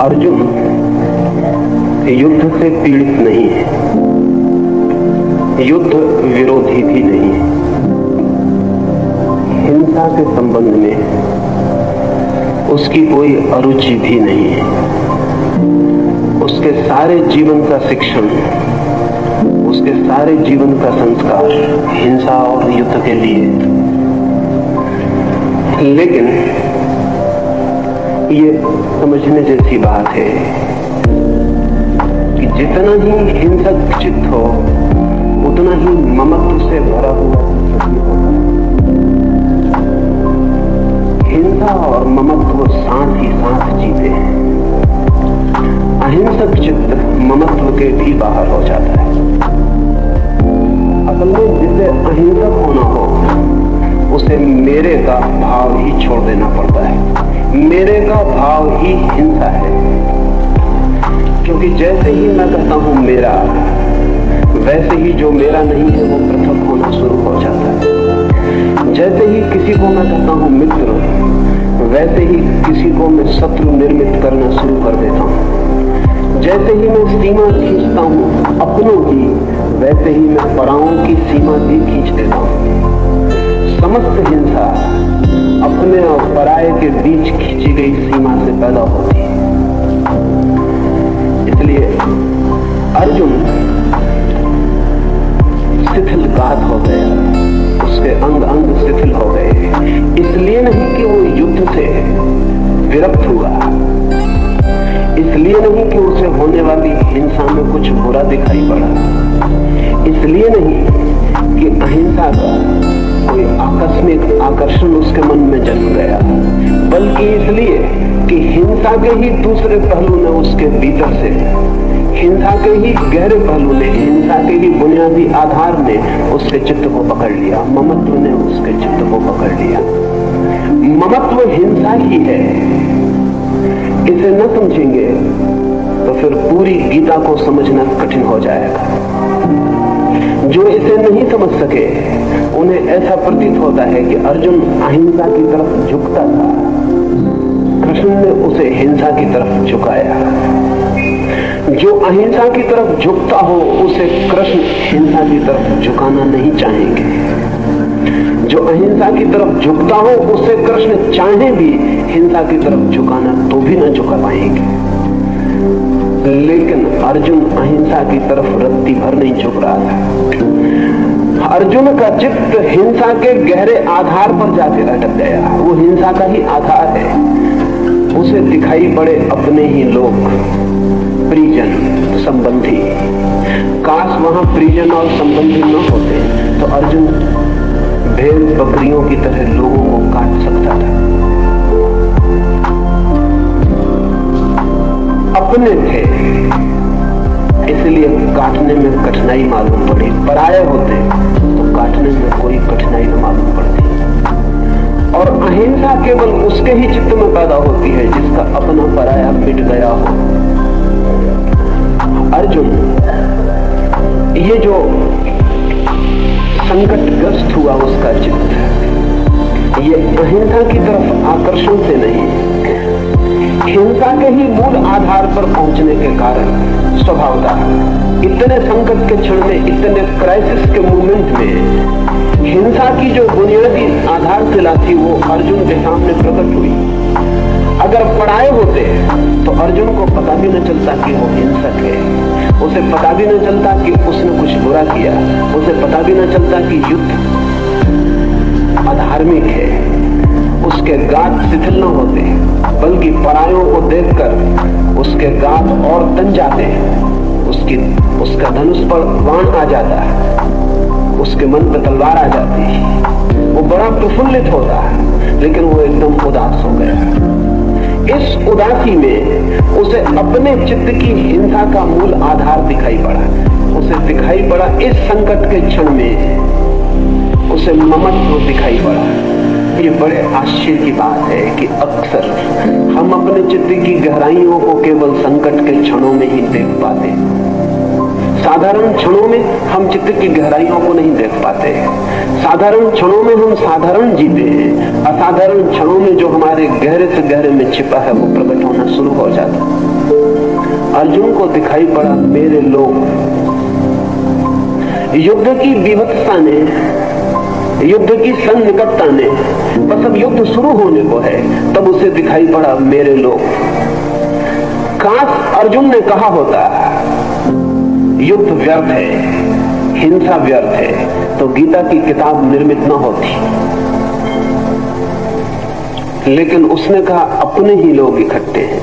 अर्जुन युद्ध से पीड़ित नहीं है, युद्ध विरोधी भी नहीं है। हिंसा के संबंध में उसकी कोई अरुचि भी नहीं है। उसके सारे जीवन का शिक्षण, उसके सारे जीवन का संस्कार हिंसा और युद्ध के लिए। लेकिन ये समझने जैसी बात है कि जितना ही हिंसक चित्त हो उतना ही ममत्व से भरा हुआ हिंसा और ममत्व साथ ही साथ जीते हैं। अहिंसक चित्त ममत्व के भी बाहर हो जाता है। असल में जिसे अहिंसक होना हो उसे मेरे का भाव ही छोड़ देना पड़ता है। मेरे का भाव ही हिंसा है, क्योंकि जैसे ही मैं कहता हूं मेरा, वैसे ही जो मेरा नहीं है वो पृथक होना शुरू हो जाता है। जैसे ही किसी को मैं कहता हूं मित्र, वैसे ही किसी को मैं शत्रु निर्मित करना शुरू कर देता हूं। जैसे ही मैं सीमा खींचता हूं अपनों की, वैसे ही मैं पराओं की सीमा भी खींच देता हूं। समस्त हिंसा अपने और पराये के बीच खींची गई सीमा से पैदा होती है। इसलिए अर्जुन शिथिल गात हो गया, उसके अंग अंग शिथिल हो गए। इसलिए नहीं कि वो युद्ध से विरक्त हुआ, इसलिए नहीं कि उसे होने वाली हिंसा में कुछ बुरा दिखाई पड़ा, इसलिए नहीं कि अहिंसा का कोई आकस्मिक आकर्षण उसके मन में जन्म गया, बल्कि इसलिए कि हिंसा के ही दूसरे पहलू ने उसके भीतर से, हिंसा के ही गहरे पहलू ने, हिंसा के ही बुनियादी आधार ने उसके चित्त को पकड़ लिया। ममत्व ने उसके चित्त को पकड़ लिया। ममत्व हिंसा ही है। इसे न समझेंगे तो फिर पूरी गीता को समझना कठिन हो जाएगा। जो इसे नहीं समझ सके उन्हें ऐसा प्रतीत होता है कि अर्जुन अहिंसा की तरफ झुकता था, कृष्ण ने उसे हिंसा की तरफ झुकाया। जो अहिंसा की तरफ झुकता हो उसे कृष्ण हिंसा की तरफ झुकाना नहीं चाहेंगे। जो अहिंसा की तरफ झुकता हो उसे कृष्ण चाहे भी हिंसा की तरफ झुकाना तो भी न झुका पाएंगे। लेकिन अर्जुन अहिंसा की तरफ रत्ती भर नहीं झुक रहा था। अर्जुन का चित्त हिंसा के गहरे आधार पर जाके अटक गया। वो हिंसा का ही आधार है। उसे दिखाई पड़े अपने ही लोग, परिजन, संबंधी। काश वहां परिजन और संबंधी न होते तो अर्जुन भेड़ बकरियों की तरह लोगों को काट सकता था। अपने थे, इसलिए काटने में कठिनाई मालूम पड़ी। पराये होते तो काटने में कोई कठिनाई न मालूम पड़ती। और अहिंसा केवल उसके ही चित्त में पैदा होती है जिसका अपना पराया मिट गया हो। अर्जुन ये जो संकटग्रस्त हुआ उसका चित्त, ये अहिंसा की तरफ आकर्षण से नहीं, हिंसा के ही मूल आधार पर पहुंचने के कारण स्वभावतः इतने संकट के क्षण में, इतने क्राइसिस के मोमेंट में हिंसा की जो बुनियादी आधारशिला थी वो अर्जुन के सामने प्रकट हुई। अगर पराये होते तो अर्जुन को पता भी न चलता कि वो हिंसक है, उसे पता भी न चलता कि उसने कुछ बुरा किया, उसे पता भी न चलता कि युद्ध अधार्मिक है, उसके गात शिथिल न होते, बल्कि परायों को देखकर उसके गात और तन जाते, उसका धनुष पर बाण आ जाता है, उसके मन पर तलवार आ जाती है। वो बड़ा प्रफुल्लित होता है, लेकिन वो एकदम उदास हो गया। इस उदासी में उसे अपने चित्त की हिंसा का मूल आधार दिखाई पड़ा। उसे दिखाई पड़ा इस संकट के क्षण में उसे ममत्व दिखाई पड़ा। ये बड़े आश्चर्य की बात है कि अक्सर हम अपने चित्त की गहराइयों को केवल संकट के क्षणों में ही देख पाते। साधारण क्षणों में हम चित्त की गहराइयों को नहीं देख पाते। साधारण क्षणों में हम साधारण जीते हैं। असाधारण क्षणों में जो हमारे गहरे से गहरे में छिपा है वो प्रकट होना शुरू हो जाता है। अर्जुन को दिखाई पड़ा मेरे लोग। युद्ध की विभत्सता ने, युद्ध की सन्निकटता ने, बस अब युद्ध शुरू होने को है, तब उसे दिखाई पड़ा मेरे लोग। काश अर्जुन ने कहा होता युद्ध व्यर्थ है, हिंसा व्यर्थ है, तो गीता की किताब निर्मित न होती। लेकिन उसने कहा अपने ही लोग इकट्ठे हैं,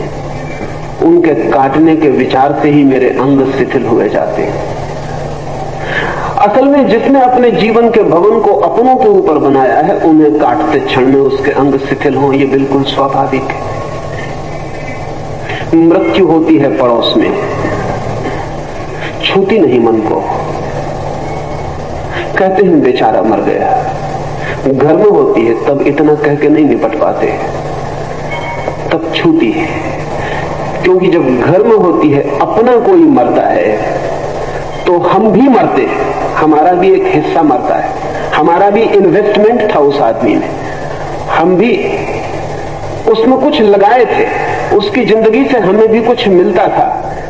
उनके काटने के विचार से ही मेरे अंग शिथिल हुए जाते हैं। असल में जिसने अपने जीवन के भवन को अपनों के ऊपर बनाया है, उन्हें काटते क्षण में उसके अंग शिथिल हों, ये बिल्कुल स्वाभाविक है। मृत्यु होती है पड़ोस में, छूती नहीं मन को। कहते हैं बेचारा मर गया, घर में होती है तब इतना कह के नहीं निपट पाते, तब छूती है। क्योंकि जब घर में होती है, अपना कोई मरता है तो हम भी मरते हैं, हमारा भी एक हिस्सा मरता है, हमारा भी इन्वेस्टमेंट था उस आदमी में, हम भी उसमें कुछ लगाए थे, उसकी जिंदगी से हमें भी कुछ मिलता था,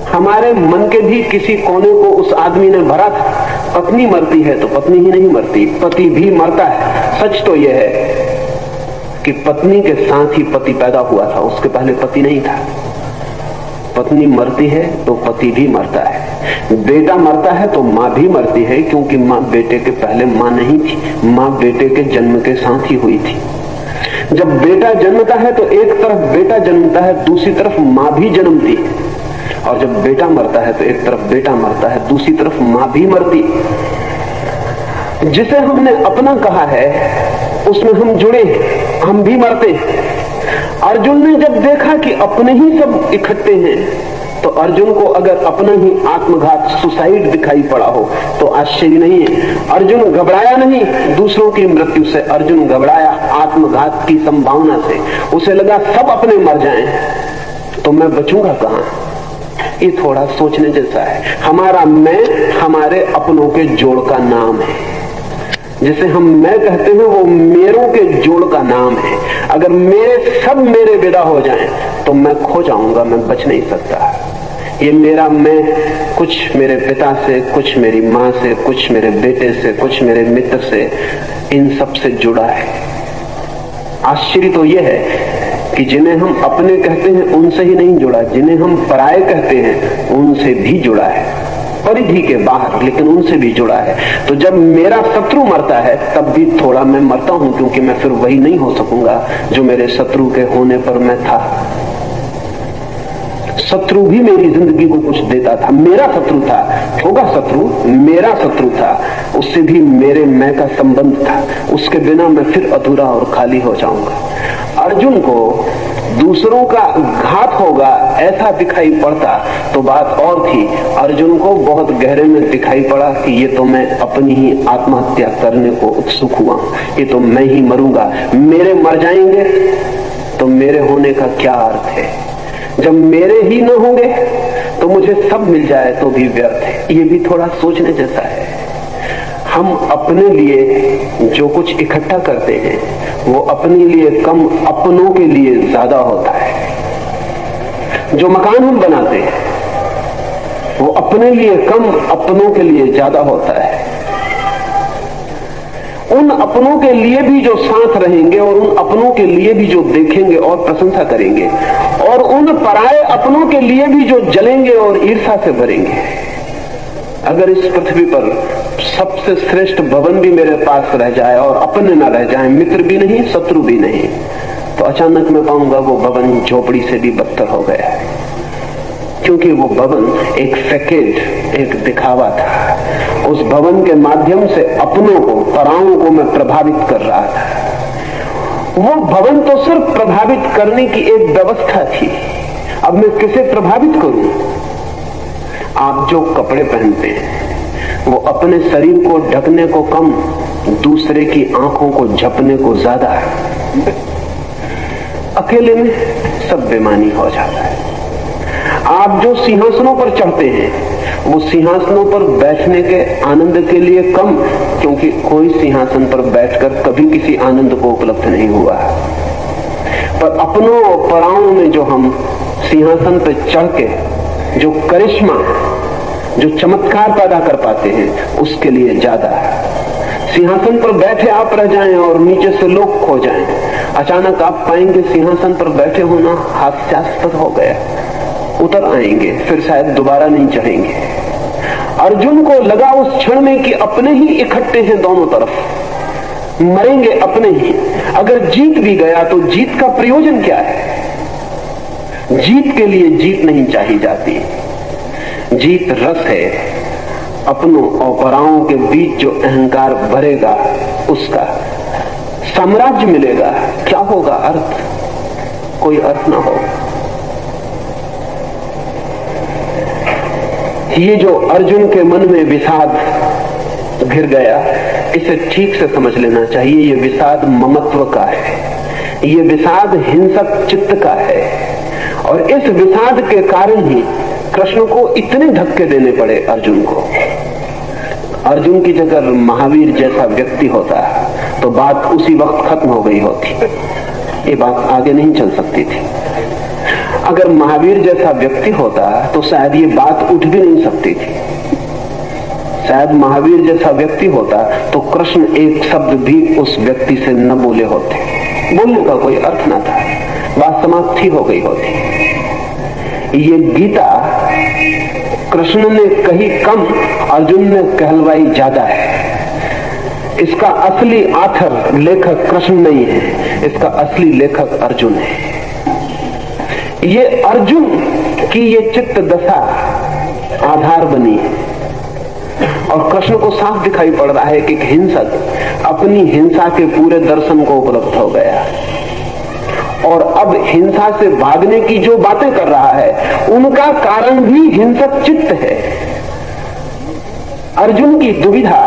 हमारे मन के भी किसी कोने को उस आदमी ने भरा था। पत्नी मरती है तो पत्नी ही नहीं मरती, पति भी मरता है। सच तो यह है कि पत्नी के साथ ही पति पैदा हुआ था, उसके पहले पति नहीं था। पत्नी मरती है तो पति भी मरता है, बेटा मरता है तो माँ भी मरती है, क्योंकि माँ बेटे के पहले माँ नहीं थी, माँ बेटे के जन्म के साथ ही हुई थी। जब बेटा जन्मता है तो एक तरफ बेटा जन्मता है, दूसरी तरफ माँ भी जन्मती है, और जब बेटा मरता है तो एक तरफ बेटा मरता है, दूसरी तरफ माँ भी मरती। जिसे हमने अपना कहा है उसमें हम जुड़े, हम भी मरते। अर्जुन ने जब देखा कि अपने ही सब इकट्ठे हैं, तो अर्जुन को अगर अपना ही आत्मघात, सुसाइड दिखाई पड़ा हो तो आश्चर्य नहीं है। अर्जुन घबराया नहीं दूसरों की मृत्यु से, अर्जुन घबराया आत्मघात की संभावना से। उसे लगा सब अपने मर जाएं तो मैं बचूंगा कहां। ये थोड़ा सोचने जैसा है। हमारा मैं हमारे अपनों के जोड़ का नाम है। जिसे हम मैं कहते हैं वो मेरों के जोड़ का नाम है। अगर मेरे विदा हो जाएं तो मैं खो जाऊंगा, मैं बच नहीं सकता। ये मेरा मैं कुछ मेरे पिता से, कुछ मेरी माँ से, कुछ मेरे बेटे से, कुछ मेरे मित्र से, इन सब से जुड़ा है। आश्चर्य तो यह है कि जिन्हें हम अपने कहते हैं उनसे ही नहीं जुड़ा, जिन्हें हम पराये कहते हैं उनसे भी जुड़ा है, परिधि के बाहर, लेकिन उनसे भी जुड़ा है। तो जब मेरा शत्रु मरता है तब भी थोड़ा मैं मरता हूं, क्योंकि मैं फिर वही नहीं हो सकूंगा जो मेरे शत्रु के होने पर मैं था। शत्रु भी मेरी जिंदगी को कुछ देता था, मेरा शत्रु था, होगा शत्रु, मेरा शत्रु था, उससे भी मेरे मैं का संबंध था। उसके बिना मैं फिर अधूरा और खाली हो जाऊंगा। अर्जुन को दूसरों का घात होगा ऐसा दिखाई पड़ता तो बात और थी। अर्जुन को बहुत गहरे में दिखाई पड़ा कि ये तो मैं अपनी ही आत्महत्या करने को उत्सुक हुआ, ये तो मैं ही मरूंगा। मेरे मर जाएंगे तो मेरे होने का क्या अर्थ है? जब मेरे ही न होंगे तो मुझे सब मिल जाए तो भी व्यर्थ है। ये भी थोड़ा सोचने जैसा है। हम अपने लिए जो कुछ इकट्ठा करते हैं वो अपने लिए कम, अपनों के लिए ज्यादा होता है। जो मकान हम बनाते हैं वो अपने लिए कम, अपनों के लिए ज्यादा होता है। उन अपनों के लिए भी जो साथ रहेंगे और उन अपनों के लिए भी जो देखेंगे और प्रशंसा करेंगे, और उन पराये अपनों के लिए भी जो जलेंगे और ईर्ष्या से भरेंगे। अगर इस पृथ्वी पर सबसे श्रेष्ठ भवन भी मेरे पास रह जाए और अपने न रह जाए, मित्र भी नहीं, शत्रु भी नहीं, तो अचानक मैं पाऊंगा वो भवन झोपड़ी से भी बदतर हो गया है। क्योंकि वो भवन एक फैकेड, एक दिखावा था। उस भवन के माध्यम से अपनों को, पराओं को मैं प्रभावित कर रहा था। वो भवन तो सिर्फ प्रभावित करने की एक व्यवस्था थी। अब मैं किसे प्रभावित करूं? आप जो कपड़े पहनते हैं वो अपने शरीर को ढकने को कम, दूसरे की आंखों को झपने को ज्यादा है। अकेले में सब बेमानी हो जाता है। आप जो सिंहासनों पर चढ़ते हैं वो सिंहासनों पर बैठने के आनंद के लिए कम, क्योंकि कोई सिंहासन पर बैठकर कभी किसी आनंद को उपलब्ध नहीं हुआ। पर अपनों और पराओं में जो हम सिंहासन पर चढ़ के जो करिश्मा, जो चमत्कार पैदा कर पाते हैं, उसके लिए ज्यादा। सिंहासन पर बैठे आप रह जाएं और नीचे से लोग खो जाएं, अचानक आप पाएंगे सिंहासन पर बैठे होना हास्यास्पद हो गया, उतर आएंगे, फिर शायद दोबारा नहीं चढ़ेंगे। अर्जुन को लगा उस क्षण में कि अपने ही इकट्ठे हैं दोनों तरफ, मरेंगे अपने ही। अगर जीत भी गया तो जीत का प्रयोजन क्या है? जीत के लिए जीत नहीं चाहिए जाती। जीत रस है, अपनों और पराओं के बीच जो अहंकार भरेगा उसका साम्राज्य मिलेगा। क्या होगा अर्थ? कोई अर्थ ना हो। ये जो अर्जुन के मन में विषाद घिर गया, इसे ठीक से समझ लेना चाहिए। ये विषाद ममत्व का है, ये विषाद हिंसक चित्त का है, और इस विषाद के कारण ही कृष्ण को इतने धक्के देने पड़े अर्जुन को। अर्जुन की जगह महावीर जैसा व्यक्ति होता तो बात उसी वक्त खत्म हो गई होती, ये बात आगे नहीं चल सकती थी। अगर महावीर जैसा व्यक्ति होता तो शायद ये बात उठ भी नहीं सकती थी। शायद महावीर जैसा व्यक्ति होता तो कृष्ण एक शब्द भी उस व्यक्ति से न बोले होते, बोलने का कोई अर्थ ना था, बात समाप्ति हो गई होती। ये गीता कृष्ण ने कही कम, अर्जुन ने कहलवाई ज्यादा है। इसका असली आथर लेखक कृष्ण नहीं है, इसका असली लेखक अर्जुन है। ये अर्जुन की ये चित्त दशा आधार बनी है, और कृष्ण को साफ दिखाई पड़ रहा है कि हिंसक अपनी हिंसा के पूरे दर्शन को उपलब्ध हो गया, और अब हिंसा से भागने की जो बातें कर रहा है उनका कारण भी हिंसक चित्त है। अर्जुन की दुविधा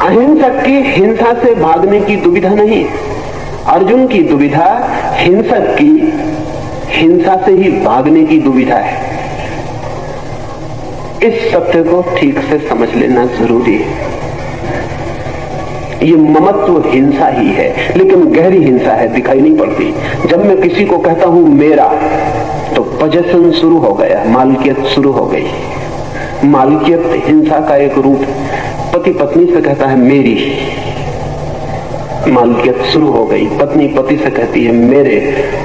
अहिंसक की हिंसा से भागने की दुविधा नहीं है, अर्जुन की दुविधा हिंसक की हिंसा से ही भागने की दुविधा है। इस सत्य को ठीक से समझ लेना जरूरी है। ये ममत्व हिंसा ही है, लेकिन गहरी हिंसा है, दिखाई नहीं पड़ती। जब मैं किसी को कहता हूं मेरा, तो पजेशन शुरू हो गया, मालकियत शुरू हो गई। मालकियत हिंसा का एक रूप। पति पत्नी से कहता है मेरी, मालकियत शुरू हो गई। पत्नी पति से कहती है मेरे,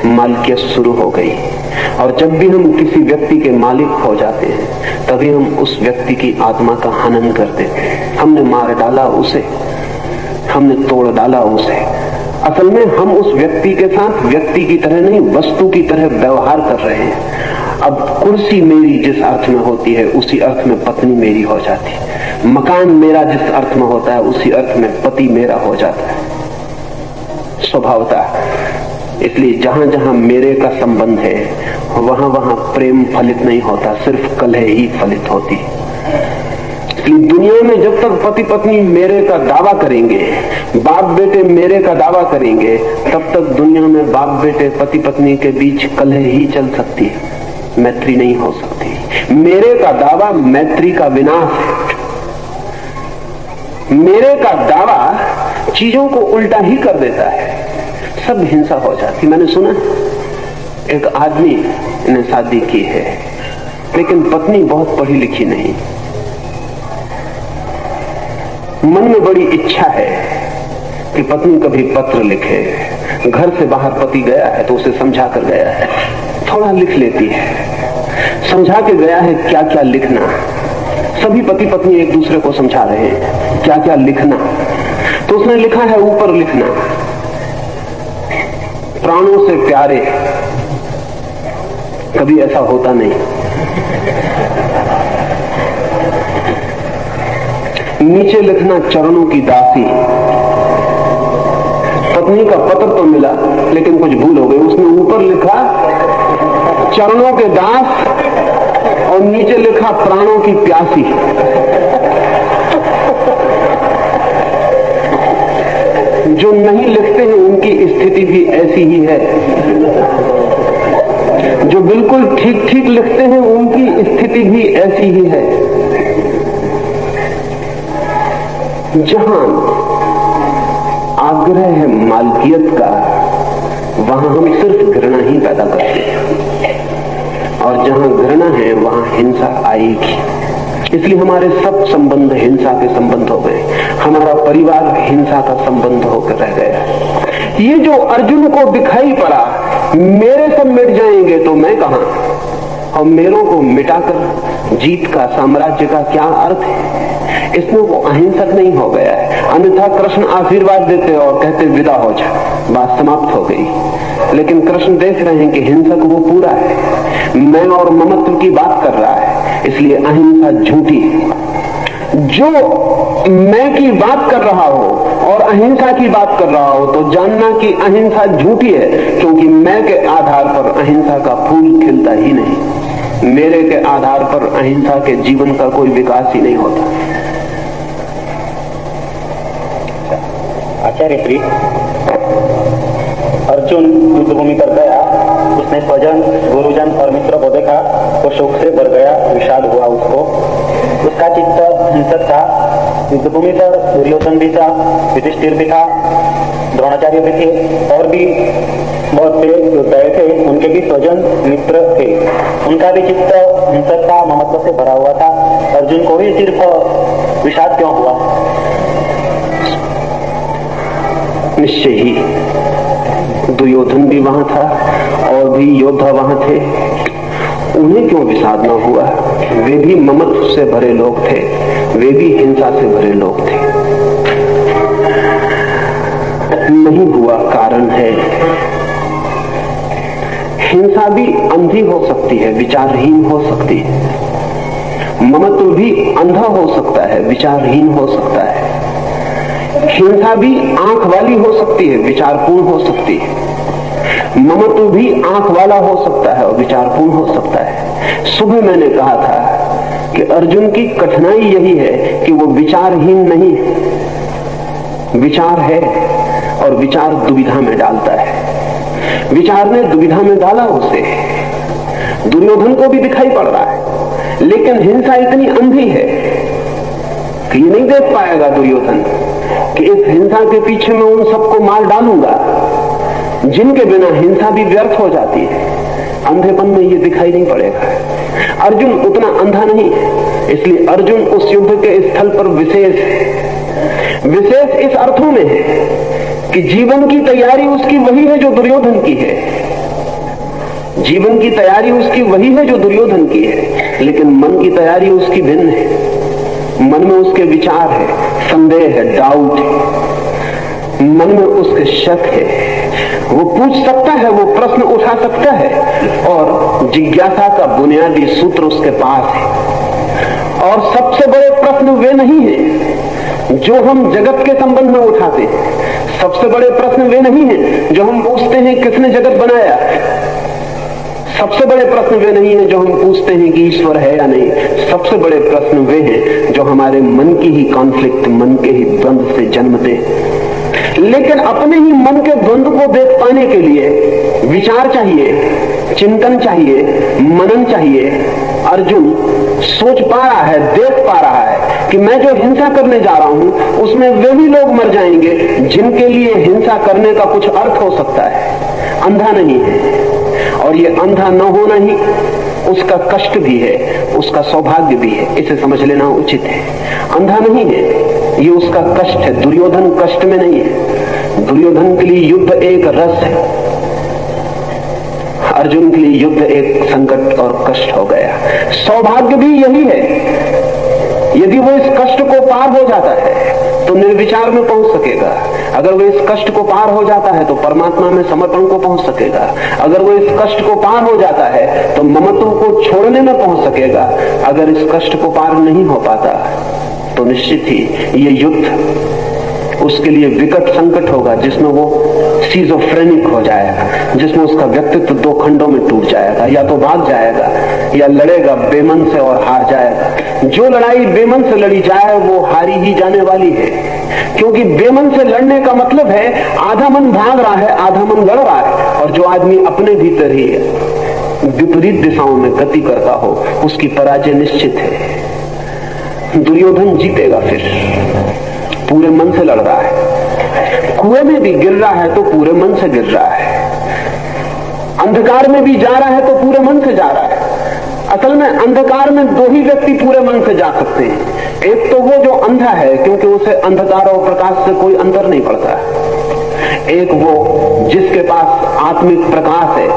मालकियत शुरू हो गई। और जब भी हम किसी व्यक्ति के मालिक हो जाते हैं तभी हम उस व्यक्ति की आत्मा का हनन कर देते हैं। हमने मार डाला उसे, हमने तोड़ डाला उसे। असल में हम उस व्यक्ति के साथ व्यक्ति की तरह नहीं, वस्तु की तरह व्यवहार कर रहे हैं। अब कुर्सी मेरी जिस अर्थ में होती है उसी अर्थ में पत्नी मेरी हो जाती है। मकान मेरा जिस अर्थ में होता है उसी अर्थ में पति मेरा हो जाता है स्वभावता। इसलिए जहां जहां मेरे का संबंध है वहां वहां प्रेम फलित नहीं होता, सिर्फ कलह ही फलित होती। इसलिए दुनिया में जब तक पति पत्नी मेरे का दावा करेंगे, बाप बेटे मेरे का दावा करेंगे, तब तक दुनिया में बाप बेटे पति पत्नी के बीच कलह ही चल सकती है, मैत्री नहीं हो सकती। मेरे का दावा मैत्री का विनाश है। मेरे का दावा चीजों को उल्टा ही कर देता है, सब हिंसा हो जाती। मैंने सुना एक आदमी ने शादी की है, लेकिन पत्नी बहुत पढ़ी लिखी नहीं। मन में बड़ी इच्छा है कि पत्नी कभी पत्र लिखे। घर से बाहर पति गया है तो उसे समझा कर गया है, थोड़ा लिख लेती है। समझा के गया है क्या क्या लिखना। सभी पति पत्नी एक दूसरे को समझा रहे हैं क्या क्या लिखना। तो उसने लिखा है ऊपर लिखना, प्राणों से प्यारे। कभी ऐसा होता नहीं। नीचे लिखना चरणों की दासी। पत्नी का पत्र तो मिला लेकिन कुछ भूल हो गई, उसने ऊपर लिखा चरणों के दास और नीचे लिखा प्राणों की प्यासी। जो नहीं लिखते हैं उनकी स्थिति भी ऐसी ही है, जो बिल्कुल ठीक ठीक लिखते हैं उनकी स्थिति भी ऐसी ही है। जहां आग्रह है मालकियत का, वहां हम सिर्फ घृणा ही पैदा करते हैं। और जहां घृणा है वहां हिंसा आएगी। इसलिए हमारे सब संबंध हिंसा के संबंध हो गए। हमारा परिवार हिंसा का संबंध होकर रह गया। ये जो अर्जुन को दिखाई पड़ा, मेरे सब मिट जाएंगे तो मैं कहां, और मेरों को मिटाकर जीत का, साम्राज्य का क्या अर्थ है? इसमें वो अहिंसक नहीं हो गया है। अन्यथा कृष्ण आशीर्वाद देते और कहते विदा हो जा, बात समाप्त हो गई। लेकिन कृष्ण देख रहे हैं कि हिंसक वो पूरा है, मैं और ममत्व की बात कर रहा है, इसलिए अहिंसा झूठी है। जो मैं की बात कर रहा हो और अहिंसा की बात कर रहा हो तो जानना कि अहिंसा झूठी है, क्योंकि मैं के आधार पर अहिंसा का फूल खिलता ही नहीं। मेरे के आधार पर अहिंसा के जीवन का कोई विकास ही नहीं होता। आचार्य श्री, अर्जुन युद्ध भूमि पर गया, उसने स्वजन, गुरुजन और मित्रों को देखा तो शोक से भर गया, विषाद हुआ उसको। उसका चित्त हिंसक था। युद्ध भूमि पर दुर्योधन भी था, युधिष्ठिर भी था, द्रोणाचार्य भी थे, और भी बहुत से जो गए थे उनके भी स्वजन मित्र थे। उनका भी चित्त हिंसक था, ममत्व से भरा हुआ था। अर्जुन को ही सिर्फ विषाद क्यों हुआ? निश्चय ही दुर्योधन भी वहां था और भी योद्धा वहां थे, उन्हें क्यों विषाद न हुआ? वे भी ममत्व से भरे लोग थे, वे भी हिंसा से भरे लोग थे। नहीं हुआ कारण है, हिंसा भी अंधी हो सकती है, विचारहीन हो सकती है। ममत्व भी अंधा हो सकता है, विचारहीन हो सकता है। हिंसा भी आंख वाली हो सकती है, विचारपूर्ण हो सकती है। ममत्व भी आंख वाला हो सकता है और विचारपूर्ण हो सकता है। सुबह मैंने कहा था कि अर्जुन की कठिनाई यही है कि वो विचारहीन नहीं है, विचार है और विचार दुविधा में डालता है। विचार ने दुविधा में डाला उसे। दुर्योधन को भी दिखाई पड़ रहा है, लेकिन हिंसा इतनी अंधी है कि ये नहीं देख पाएगा दुर्योधन कि इस हिंसा के पीछे मैं उन सबको मार डालूंगा जिनके बिना हिंसा भी व्यर्थ हो जाती है। अंधेपन में ये दिखाई नहीं पड़ेगा। अर्जुन उतना अंधा नहीं है, इसलिए अर्जुन उस युद्ध के स्थल पर विशेष इस अर्थों में है कि जीवन की तैयारी उसकी वही है जो दुर्योधन की है। जीवन की तैयारी उसकी वही है जो दुर्योधन की है, लेकिन मन की तैयारी उसकी भिन्न है। मन में उसके विचार है, संदेह है, डाउट है, मन में उसके शक है। वो पूछ सकता है, वो प्रश्न उठा सकता है, और जिज्ञासा का बुनियादी सूत्र उसके पास है। और सबसे बड़े प्रश्न वे नहीं है जो हम जगत के संबंध में उठाते हैं। सबसे बड़े प्रश्न वे नहीं है जो हम पूछते हैं किसने जगत बनाया। सबसे बड़े प्रश्न वे नहीं है जो हम पूछते हैं कि ईश्वर है या नहीं। सबसे बड़े प्रश्न वे हैं जो हमारे मन की ही कॉन्फ्लिक्ट, मन के ही द्वंद्व से जन्मते हैं। लेकिन अपने ही मन के द्वंद्व को देख पाने के लिए विचार चाहिए, चिंतन चाहिए, मनन चाहिए। अर्जुन सोच पा रहा है, देख पा रहा है कि मैं जो हिंसा करने जा रहा हूं उसमें वे भी लोग मर जाएंगे जिनके लिए हिंसा करने का कुछ अर्थ हो सकता है। अंधा नहीं है, और ये अंधा न होना ही उसका कष्ट भी है, उसका सौभाग्य भी है। इसे समझ लेना उचित है। अंधा नहीं है, ये उसका कष्ट है। दुर्योधन कष्ट में नहीं है। दुर्योधन के लिए युद्ध एक रस है, अर्जुन के लिए युद्ध एक संकट और कष्ट हो गया। सौभाग्य भी यही है, यदि वो इस कष्ट को पार हो जाता है तो निर्विचार में पहुंच सकेगा। अगर वो इस कष्ट को पार हो जाता है तो परमात्मा में समर्पण को पहुंच सकेगा। अगर वो इस कष्ट को पार हो जाता है तो ममत्व को छोड़ने में पहुंच सकेगा। अगर इस कष्ट को पार नहीं हो पाता तो निश्चित ही ये युद्ध उसके लिए विकट संकट होगा, जिसमें वो सीजोफ्रेनिक हो जाएगा, जिसमें उसका व्यक्तित्व दो खंडों में टूट जाएगा। या तो भाग जाएगा या लड़ेगा बेमन से और हार जाएगा। जो लड़ाई बेमन से लड़ी जाए वो हारी ही जाने वाली है, क्योंकि बेमन से लड़ने का मतलब है आधा मन भाग रहा है, आधा मन लड़ रहा है। और जो आदमी अपने भीतर ही विपरीत दिशाओं में गति करता हो उसकी पराजय निश्चित है। दुर्योधन जीतेगा, फिर पूरे मन से लड़ रहा है। कुएं में भी गिर रहा है तो पूरे मन से गिर रहा है। अंधकार में भी जा रहा है तो पूरे मन से जा रहा है। असल में अंधकार में दो ही व्यक्ति पूरे मन से जा सकते हैं। एक तो वो जो अंधा है, क्योंकि उसे अंधकार और प्रकाश से कोई अंतर नहीं पड़ता। एक वो जिसके पास आत्मिक प्रकाश है,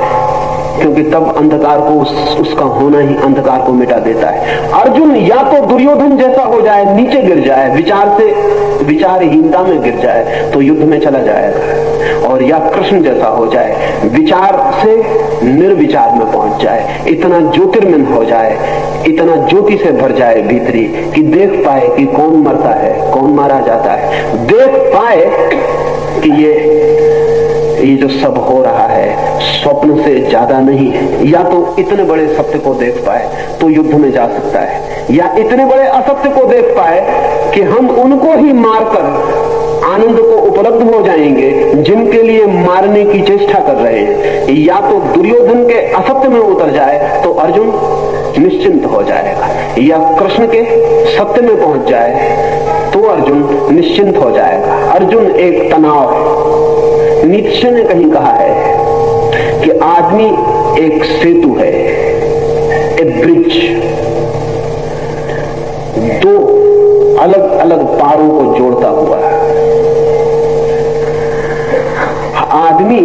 क्योंकि तब अंधकार को उसका होना ही अंधकार को मिटा देता है। अर्जुन या तो दुर्योधन जैसा हो जाए, नीचे गिर जाए, विचारहीनता में गिर जाए तो युद्ध में चला जाएगा, और या कृष्ण जैसा हो जाए, विचार से निर्विचार में पहुंच जाए, इतना ज्योतिर्मय हो जाए, इतना ज्योति से भर जाए भीतरी कि देख पाए कि कौन मरता है, कौन मारा जाता है, देख पाए कि ये जो सब हो रहा है स्वप्न से ज्यादा नहीं है। या तो इतने बड़े सत्य को देख पाए तो युद्ध में जा सकता है, या इतने बड़े असत्य को देख पाए कि हम उनको ही मारकर आनंद को उपलब्ध हो जाएंगे जिनके लिए मारने की चेष्टा कर रहे हैं। या तो दुर्योधन के असत्य में उतर जाए तो अर्जुन निश्चिंत हो जाएगा, या कृष्ण के सत्य में पहुंच जाए तो अर्जुन निश्चिंत हो जाएगा। अर्जुन एक तनाव है। नीत्शे ने कहीं कहा है कि आदमी एक सेतु है, ए ब्रिज, दो अलग अलग पारों को जोड़ता हुआ। आदमी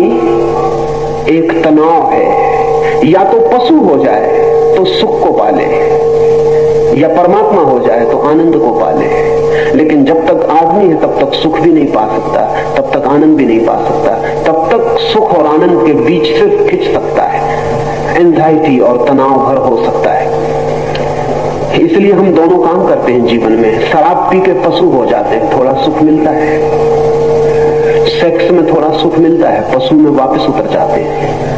एक तनाव है, या तो पशु हो जाए तो सुख को पाले, या परमात्मा हो जाए तो आनंद को पाले। लेकिन जब तक आदमी है तब तक सुख भी नहीं पा सकता, तब तक आनंद भी नहीं पा सकता, तब तक सुख और आनंद के बीच सिर्फ खिंच सकता है, एंजाइटी और तनाव भर हो सकता है। इसलिए हम दोनों काम करते हैं जीवन में। शराब पी के पशु हो जाते हैं, थोड़ा सुख मिलता है, सेक्स में थोड़ा सुख मिलता है, पशु में वापस उतर जाते हैं।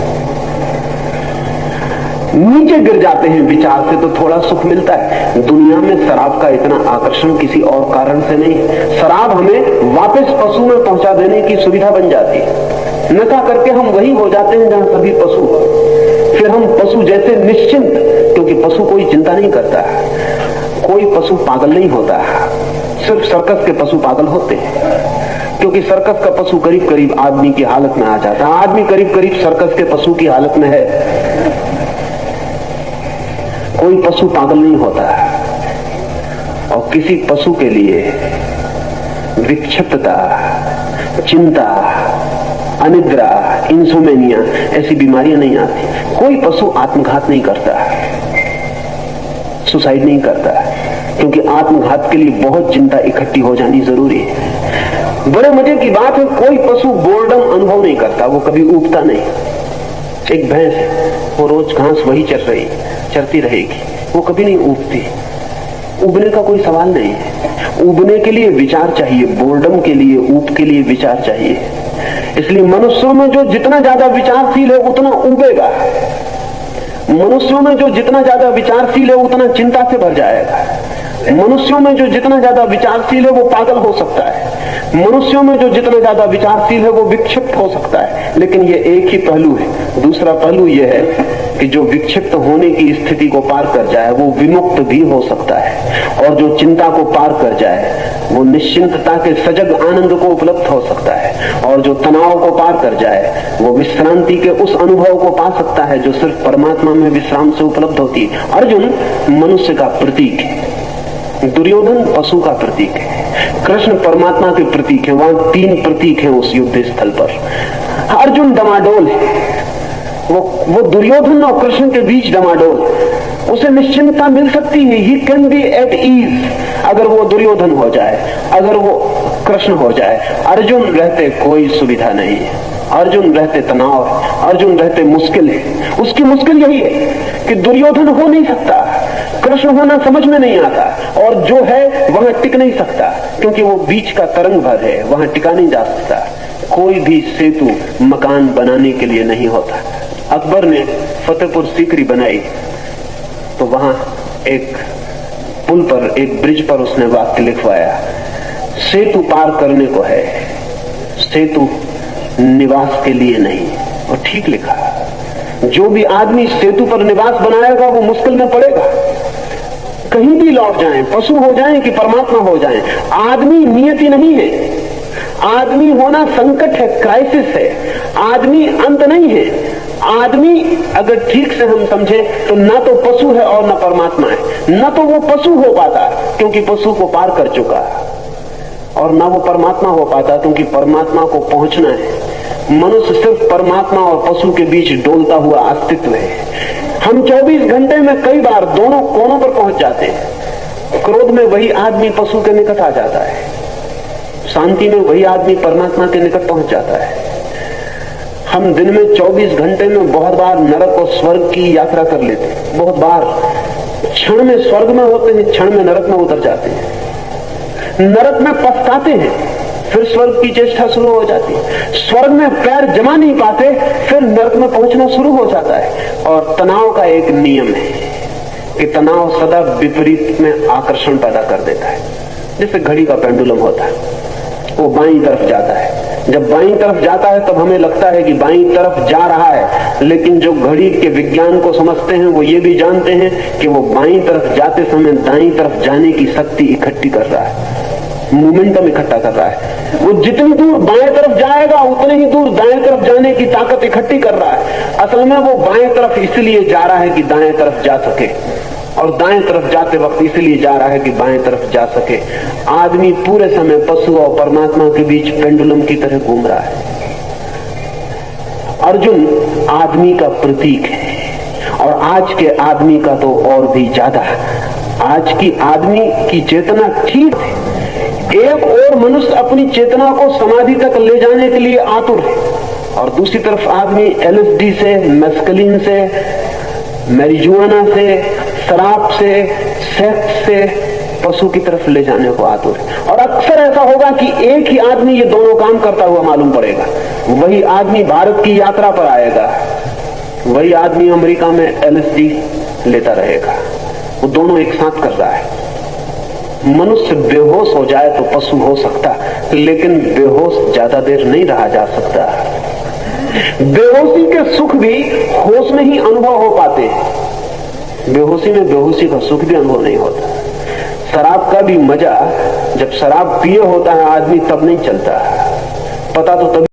नीचे गिर जाते हैं विचार से तो थोड़ा सुख मिलता है। दुनिया में शराब का इतना आकर्षण किसी और कारण से नहीं है। शराब हमें वापस पशु में पहुंचा देने की सुविधा बन जाती है। नशा करके हम वही हो जाते हैं जहां सभी पशु, फिर हम पशु जैसे निश्चिंत, क्योंकि पशु कोई चिंता नहीं करता, कोई पशु पागल नहीं होता, सिर्फ सर्कस के पशु पागल होते हैं, क्योंकि सर्कस का पशु करीब करीब आदमी की हालत में आ जाता है, आदमी करीब करीब सर्कस के पशु की हालत में है। कोई पशु पागल नहीं होता, और किसी पशु के लिए विक्षिप्तता, चिंता, अनिद्रा, इंसोमेनिया ऐसी बीमारियां नहीं आती। कोई पशु आत्मघात नहीं करता, सुसाइड नहीं करता, क्योंकि आत्मघात के लिए बहुत चिंता इकट्ठी हो जानी जरूरी है। बड़े मजे की बात है, कोई पशु बोर्डम अनुभव नहीं करता, वो कभी ऊबता नहीं। एक भैंस है, वो रोज घास वही चरती रहेगी, वो कभी नहीं ऊबती। उबने का कोई सवाल नहीं है। उबने के लिए विचार चाहिए, बोर्डम के लिए, ऊब के लिए विचार चाहिए। इसलिए मनुष्यों में जो जितना ज्यादा विचारशील है उतना उबेगा, मनुष्यों में जो जितना ज्यादा विचारशील है उतना चिंता से भर जाएगा, मनुष्यों में जो जितना ज्यादा विचारशील है वो पागल हो सकता है, मनुष्यों में जो जितना ज्यादा विचारशील है वो विक्षिप्त हो सकता है। लेकिन ये एक ही पहलू है। दूसरा पहलू ये है कि जो विक्षिप्त होने की स्थिति को पार कर जाए वो विमुक्त भी हो सकता है, और जो चिंता को पार कर जाए वो निश्चिंतता के सजग आनंद को उपलब्ध हो सकता है, और जो तनाव को पार कर जाए वो विश्रांति के उस अनुभव को पा सकता है जो सिर्फ परमात्मा में विश्राम से उपलब्ध होती है। अर्जुन मनुष्य का प्रतीक है, दुर्योधन पशु का प्रतीक है, कृष्ण परमात्मा के प्रतीक है। वहां तीन प्रतीक हैं उस युद्ध स्थल पर। अर्जुन डमाडोल है, वो दुर्योधन और कृष्ण के बीच डमाडोल, उसे निश्चिंतता मिल सकती है। He can be at ease अगर वो दुर्योधन हो जाए, अगर वो कृष्ण हो जाए। अर्जुन रहते कोई सुविधा नहीं है, अर्जुन रहते तनाव है, अर्जुन रहते मुश्किल है। उसकी मुश्किल यही है कि दुर्योधन हो नहीं सकता, कृष्ण होना समझ में नहीं आता, और जो है वहां टिक नहीं सकता, क्योंकि वो बीच का तरंग भर है, वहां टिका नहीं जा सकता। कोई भी सेतु मकान बनाने के लिए नहीं होता। अकबर ने फतेहपुर सीकरी बनाई तो वहां एक पुल पर, एक ब्रिज पर उसने वाक्य लिखवाया, सेतु पार करने को है, सेतु निवास के लिए नहीं। और ठीक लिखा। जो भी आदमी सेतु पर निवास बनाएगा वो मुश्किल में पड़ेगा। कहीं भी लौट जाएं, पशु हो जाएं कि परमात्मा हो जाएं, आदमी नियति नहीं है। आदमी होना संकट है, क्राइसिस है। आदमी अंत नहीं है। आदमी अगर ठीक से हम समझे तो ना तो पशु है और ना परमात्मा है। न तो वो पशु हो पाता क्योंकि पशु को पार कर चुका है, और ना वो परमात्मा हो पाता क्योंकि परमात्मा को पहुंचना है। मनुष्य सिर्फ परमात्मा और पशु के बीच डोलता हुआ अस्तित्व है। हम 24 घंटे में कई बार दोनों कोनों पर पहुंच जाते हैं। क्रोध में वही आदमी पशु के निकट आ जाता है, शांति में वही आदमी परमात्मा के निकट पहुंच जाता है। हम दिन में 24 घंटे में बहुत बार नरक और स्वर्ग की यात्रा कर लेते हैं। बहुत बार क्षण में स्वर्ग में होते हैं, क्षण में नरक में उतर जाते हैं। नरक में पछताते हैं, फिर स्वर्ग की चेष्टा शुरू हो जाती है। स्वर्ग में पैर जमा नहीं पाते, फिर नरक में पहुंचना शुरू हो जाता है। और तनाव का एक नियम है कि तनाव सदा विपरीत में आकर्षण पैदा कर देता है। जैसे घड़ी का पेंडुलम होता है, वो बाईं तरफ जाता है। जब बाईं तरफ जाता है तब हमें लगता है कि बाईं तरफ जा रहा है, लेकिन जो घड़ी के विज्ञान को समझते हैं वो ये भी जानते हैं कि वो बाईं तरफ जाते समय दाईं तरफ जाने की शक्ति इकट्ठी कर रहा है, मोमेंटम इकट्ठा कर रहा है। वो जितनी दूर बाएं तरफ जाएगा उतने ही दूर दाएं तरफ जाने की ताकत इकट्ठी कर रहा है। असल में वो बाएं तरफ इसलिए जा रहा है कि दाएं तरफ जा सके, और दाएं तरफ जाते वक्त इसलिए जा रहा है कि बाएं तरफ जा सके। आदमी पूरे समय पशु और परमात्मा के बीच पेंडुलम की तरह घूम रहा है। अर्जुन आदमी का प्रतीक है, और आज के आदमी का तो और भी ज्यादा। आज की आदमी की चेतना ठीक है। एक और मनुष्य अपनी चेतना को समाधि तक ले जाने के लिए आतुर है, और दूसरी तरफ आदमी LSD से, मेस्कलिन से, मैरिजुआना से, शराब से, सेक्स से पशु की तरफ ले जाने को आतुर है। और अक्सर ऐसा होगा कि एक ही आदमी ये दोनों काम करता हुआ मालूम पड़ेगा। वही आदमी भारत की यात्रा पर आएगा, वही आदमी अमेरिका में LSD लेता रहेगा। वो दोनों एक साथ कर रहा है। मनुष्य बेहोश हो जाए तो पशु हो सकता, लेकिन बेहोश ज्यादा देर नहीं रहा जा सकता। बेहोशी के सुख भी होश में ही अनुभव हो पाते हैं। बेहोशी में बेहोशी का सुख भी अनुभव नहीं होता। शराब का भी मजा जब शराब पिए होता है आदमी तब नहीं चलता, पता तो तभी